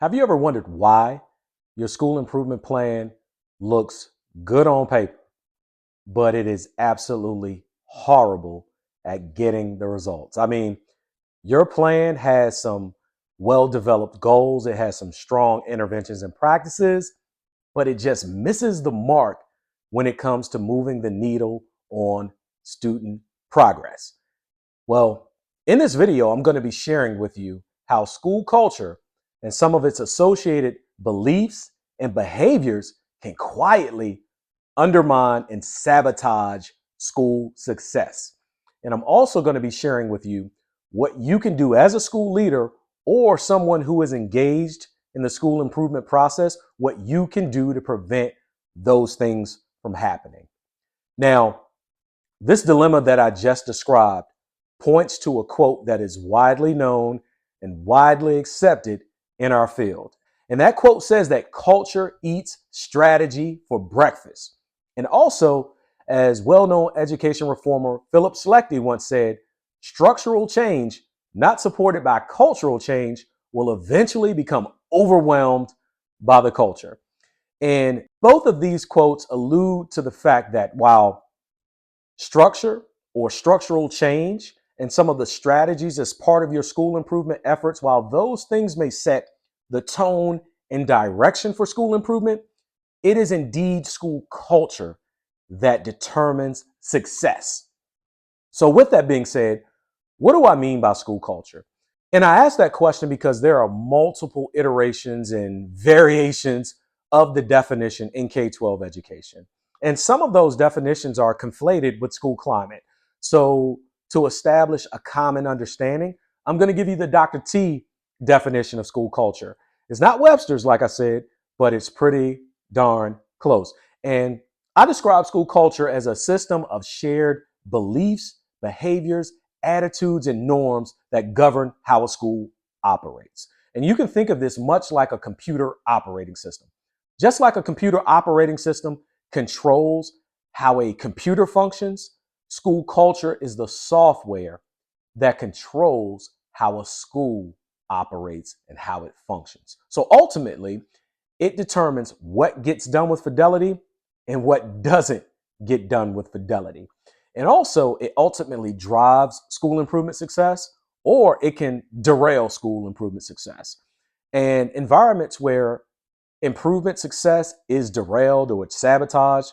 Have you ever wondered why your school improvement plan looks good on paper, but it is absolutely horrible at getting the results? I mean, your plan has some well developed goals, it has some strong interventions and practices, but it just misses the mark when it comes to moving the needle on student progress. Well, in this video, I'm going to be sharing with you how school culture and some of its associated beliefs and behaviors can quietly undermine and sabotage school success. And I'm also going to be sharing with you what you can do as a school leader or someone who is engaged in the school improvement process, what you can do to prevent those things from happening. Now, this dilemma that I just described points to a quote that is widely known and widely accepted in our field. And that quote says that culture eats strategy for breakfast. And also, as well-known education reformer Philip Schlechte once said, structural change not supported by cultural change will eventually become overwhelmed by the culture. And both of these quotes allude to the fact that while structure or structural change and some of the strategies as part of your school improvement efforts, while those things may set the tone and direction for school improvement, it is indeed school culture that determines success. So, with that being said, what do I mean by school culture? And I ask that question because there are multiple iterations and variations of the definition in K 12 education. And some of those definitions are conflated with school climate. So, to establish a common understanding, I'm going to give you the Dr. T definition of school culture. It's not Webster's, like I said, but it's pretty darn close. And I describe school culture as a system of shared beliefs, behaviors, attitudes, and norms that govern how a school operates. And you can think of this much like a computer operating system. Just like a computer operating system controls how a computer functions, school culture is the software that controls how a school operates and how it functions. So ultimately, it determines what gets done with fidelity and what doesn't get done with fidelity. And also, it ultimately drives school improvement success, or it can derail school improvement success. And environments where improvement success is derailed or it's sabotaged,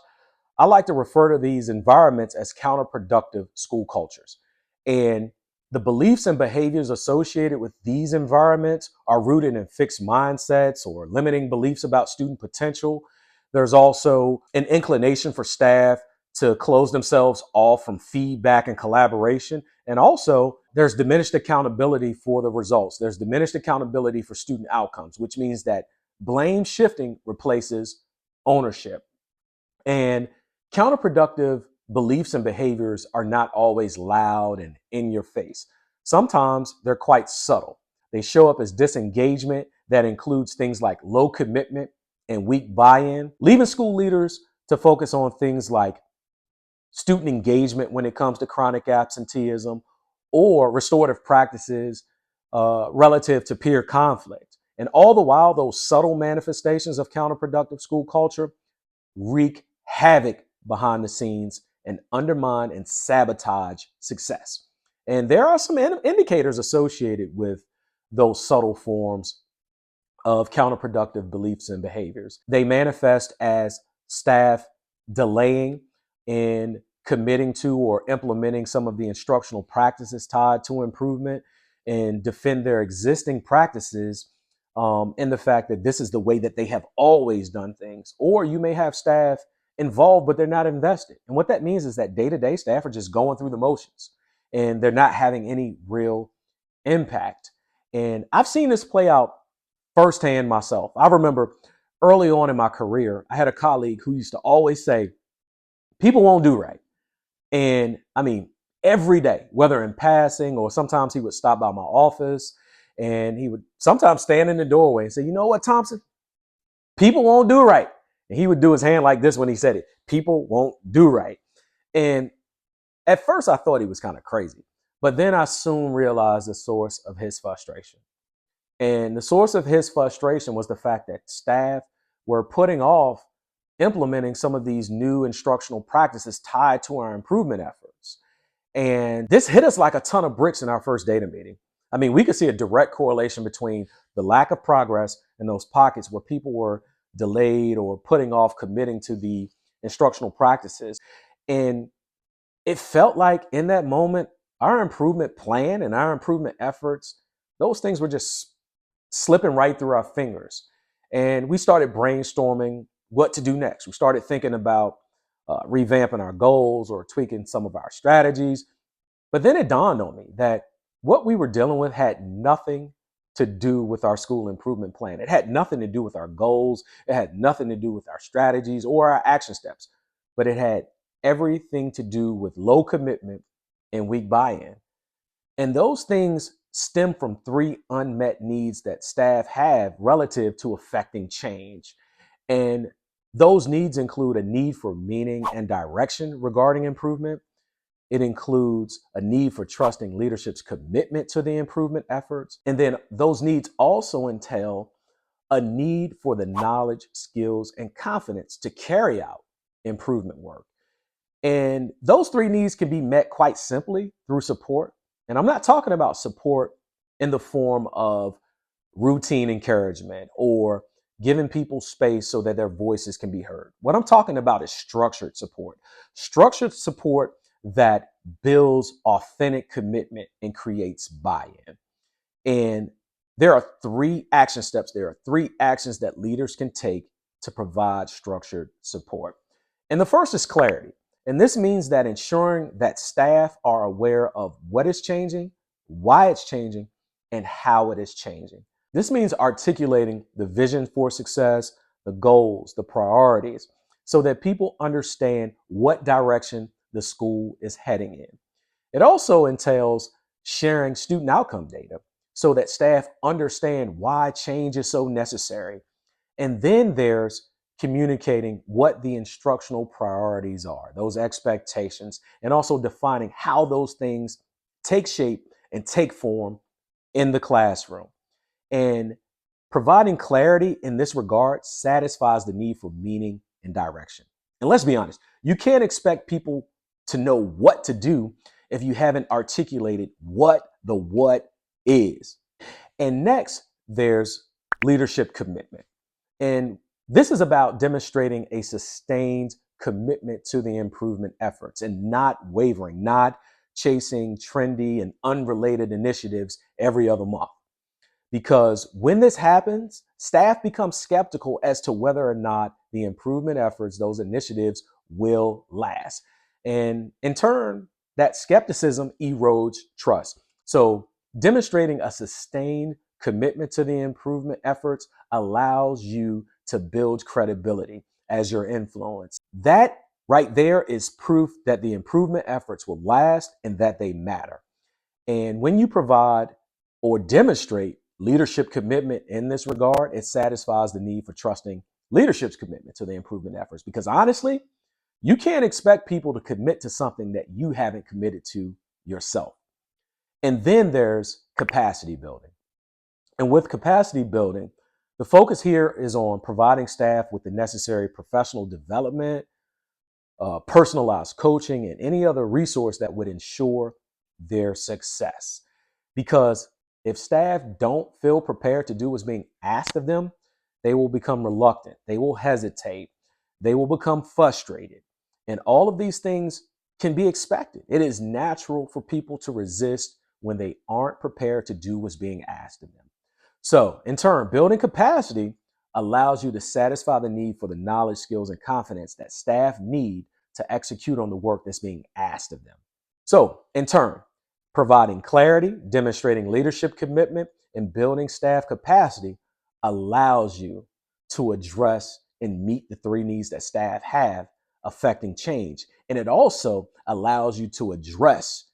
I like to refer to these environments as counterproductive school cultures. And the beliefs and behaviors associated with these environments are rooted in fixed mindsets or limiting beliefs about student potential. There's also an inclination for staff to close themselves off from feedback and collaboration. And also, there's diminished accountability for the results. There's diminished accountability for student outcomes, which means that blame shifting replaces ownership. And counterproductive beliefs and behaviors are not always loud and in your face. Sometimes they're quite subtle. They show up as disengagement that includes things like low commitment and weak buy in, leaving school leaders to focus on things like student engagement when it comes to chronic absenteeism or restorative practices relative to peer conflict. And all the while, those subtle manifestations of counterproductive school culture wreak havoc behind the scenes and undermine and sabotage success. And there are some indicators associated with those subtle forms of counterproductive beliefs and behaviors. They manifest as staff delaying in committing to or implementing some of the instructional practices tied to improvement and defend their existing practices in the fact that this is the way that they have always done things. Or you may have staff involved, but they're not invested. And what that means is that day-to-day staff are just going through the motions and they're not having any real impact. And I've seen this play out firsthand myself. I remember early on in my career, I had a colleague who used to always say, people won't do right. And I mean, every day, whether in passing or sometimes he would stop by my office and he would sometimes stand in the doorway and say, you know what, Thompson, people won't do right. And he would do his hand like this when he said it. People won't do right. And at first I thought he was kind of crazy, but then I soon realized the source of his frustration. And the source of his frustration was the fact that staff were putting off implementing some of these new instructional practices tied to our improvement efforts. And this hit us like a ton of bricks in our first data meeting. I mean, we could see a direct correlation between the lack of progress and those pockets where people were delayed or putting off committing to the instructional practices. And it felt like in that moment, our improvement plan and our improvement efforts, those things were just slipping right through our fingers. And we started brainstorming what to do next. We started thinking about revamping our goals or tweaking some of our strategies. But then it dawned on me that what we were dealing with had nothing to do with our school improvement plan. It had nothing to do with our goals. It had nothing to do with our strategies or our action steps, but it had everything to do with low commitment and weak buy in. And those things stem from three unmet needs that staff have relative to affecting change. And those needs include a need for meaning and direction regarding improvement. It includes a need for trusting leadership's commitment to the improvement efforts. And then those needs also entail a need for the knowledge, skills, and confidence to carry out improvement work. And those three needs can be met quite simply through support. And I'm not talking about support in the form of routine encouragement or giving people space so that their voices can be heard. What I'm talking about is structured support that builds authentic commitment and creates buy-in. And there are three action steps. There are three actions that leaders can take to provide structured support. And the first is clarity. And this means that ensuring that staff are aware of what is changing, why it's changing, and how it is changing. This means articulating the vision for success, the goals, the priorities, so that people understand what direction the school is heading in. It also entails sharing student outcome data so that staff understand why change is so necessary. And then there's communicating what the instructional priorities are, those expectations, and also defining how those things take shape and take form in the classroom. And providing clarity in this regard satisfies the need for meaning and direction. And let's be honest, you can't expect people to know what to do if you haven't articulated what the what is. And next, there's leadership commitment. And this is about demonstrating a sustained commitment to the improvement efforts and not wavering, not chasing trendy and unrelated initiatives every other month. Because when this happens, staff becomes skeptical as to whether or not the improvement efforts, those initiatives, will last. And in turn, that skepticism erodes trust. So demonstrating a sustained commitment to the improvement efforts allows you to build credibility as your influence. That right there is proof that the improvement efforts will last and that they matter. And when you provide or demonstrate leadership commitment in this regard, it satisfies the need for trusting leadership's commitment to the improvement efforts. Because honestly, you can't expect people to commit to something that you haven't committed to yourself. And then there's capacity building. And with capacity building, the focus here is on providing staff with the necessary professional development, personalized coaching, and any other resource that would ensure their success. Because if staff don't feel prepared to do what's being asked of them, they will become reluctant, they will hesitate, they will become frustrated. And all of these things can be expected. It is natural for people to resist when they aren't prepared to do what's being asked of them. So, in turn, building capacity allows you to satisfy the need for the knowledge, skills, and confidence that staff need to execute on the work that's being asked of them. So, in turn, providing clarity, demonstrating leadership commitment, and building staff capacity allows you to address and meet the three needs that staff have affecting change. And it also allows you to address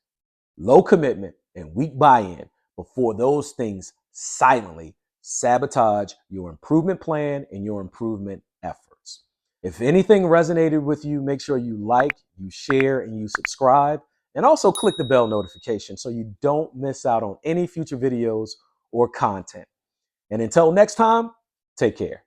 low commitment and weak buy-in before those things silently sabotage your improvement plan and your improvement efforts. If anything resonated with you, make sure you like, you share, and you subscribe. And also click the bell notification so you don't miss out on any future videos or content. And until next time, take care.